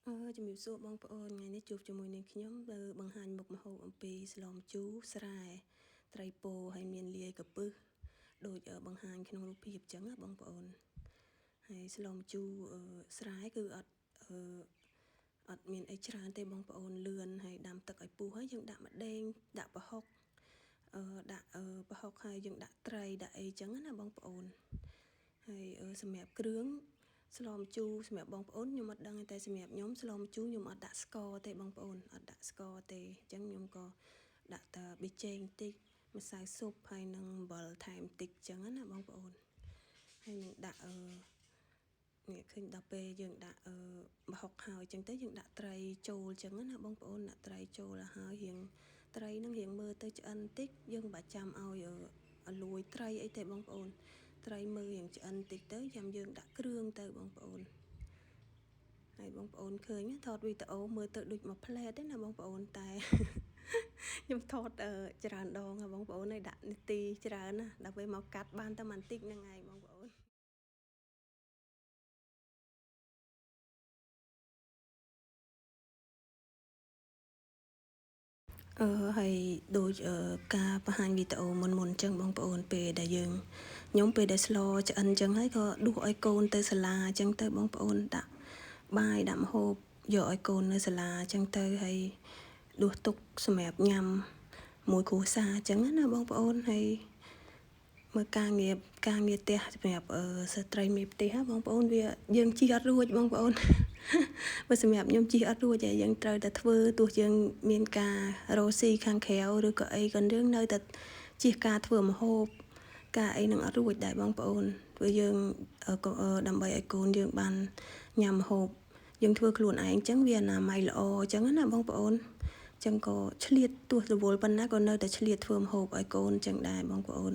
ជំរាបសួរបងប្អូនថ្ងៃនេះជួបជាមួយនឹងខ្ញុំបង្ហាញមុខម្ហូបអំពីស្លម្ជូរស្រែត្រីពោហើយមានលាយកពឹសដូចបង្ហាញក្នុងរូបភាពអញ្ចឹងណាបងប្អូនហើយស្លម្ជូរស្រែគឺអត់មានអីច្រើនទេបងប្អូនលឿនហើយដាំទឹកឲ្យពុះហើយយើងដាក់ម្ដេងដាក់ប្រហុកដាក់ប្រហុកហើយយើងដាក់ត្រីដាក់អីអញ្ចឹងណាបងប្អូនហើយសម្រាប់គ្រឿងស្លម្ជូរសម្រាប់បងប្អូនខ្ញុំអត់ដឹងតែសម្រាប់ខ្ញុំស្លម្ជូរខ្ញុំអត់ដាក់ស្ករទេបងប្អូនអត់ដាក់ស្ករទេអញ្ចឹងខ្ញុំក៏ដាក់តែប៊ីចេងបន្តិចម្សៅស៊ុបហើយនឹងអំបិលថែមបន្តិចអញ្ចឹងណាបងប្អូនហើយនឹងដាក់នេះឃើញដល់ពេលយើងដាក់ម្ហុកហើយអញ្ចឹងទៅយើងដាក់ត្រីចូលអញ្ចឹងណាបងប្អូនដាក់ត្រីចូលហើយរៀងត្រីនឹងរៀងមើលទៅឆ្អិនបន្តិចយើងមិនបាច់ចាំឲ្យលួយត្រីអីទេបងប្អូនត្រីមើលរៀងឆ្អិនបន្តិចទៅចាំយើងដាក់គ្រឿងទៅបងប្អូនហើយបងប្អូនឃើញថតវីដេអូមើលទៅដូចមួយផ្លែតទេណាបងប្អូនតែខ្ញុំថតច្រើនដងបងប្អូនហើយដាក់នាទីច្រើនណាដល់ពេលមកកាត់បានតែបន្តិចហ្នឹងឯងបងប្អូនហើយដូចការបង្ហាញវីដេអូមុនអញ្ចឹងបងប្អូនពេលដែលខ្ញុំពេលដែលស្លឆ្អិនអញ្ចឹងហើយក៏ដួសឲ្យកូនទៅសាលាអញ្ចឹងទៅបងប្អូនដាក់បាយដាក់ម្ហូបយកឲ្យកូននៅសាលាអញ្ចឹងទៅហើយដួសទុកសម្រាប់ញ៉ាំមួយគ្រួសារអញ្ចឹងណាបងប្អូនហើយមើលការងារផ្ទះសម្រាប់ស្ត្រីមេផ្ទះបងប្អូនវាយើងជិះអត់រួចបងប្អូនបើសម្រាប់ខ្ញុំជិះអត់រួចហើយយើងត្រូវតែធ្វើទោះយើងមានការរកស៊ីខាងក្រៅឬក៏អីក៏យើងនៅតែជិះការធ្វើម្ហូបការអីនឹងអត់រួចដែរបងប្អូនព្រោះយើងដើម្បីឲ្យកូនយើងបានញ៉ាំម្ហូបយើងធ្វើខ្លួនឯងអញ្ចឹងវាអនាម័យល្អអញ្ចឹងណាបងប្អូនអញ្ចឹងក៏ឆ្លៀតទោះរវល់ប៉ុណ្ណាក៏នៅតែឆ្លៀតធ្វើម្ហូបឲ្យកូនអញ្ចឹងដែរបងប្អូន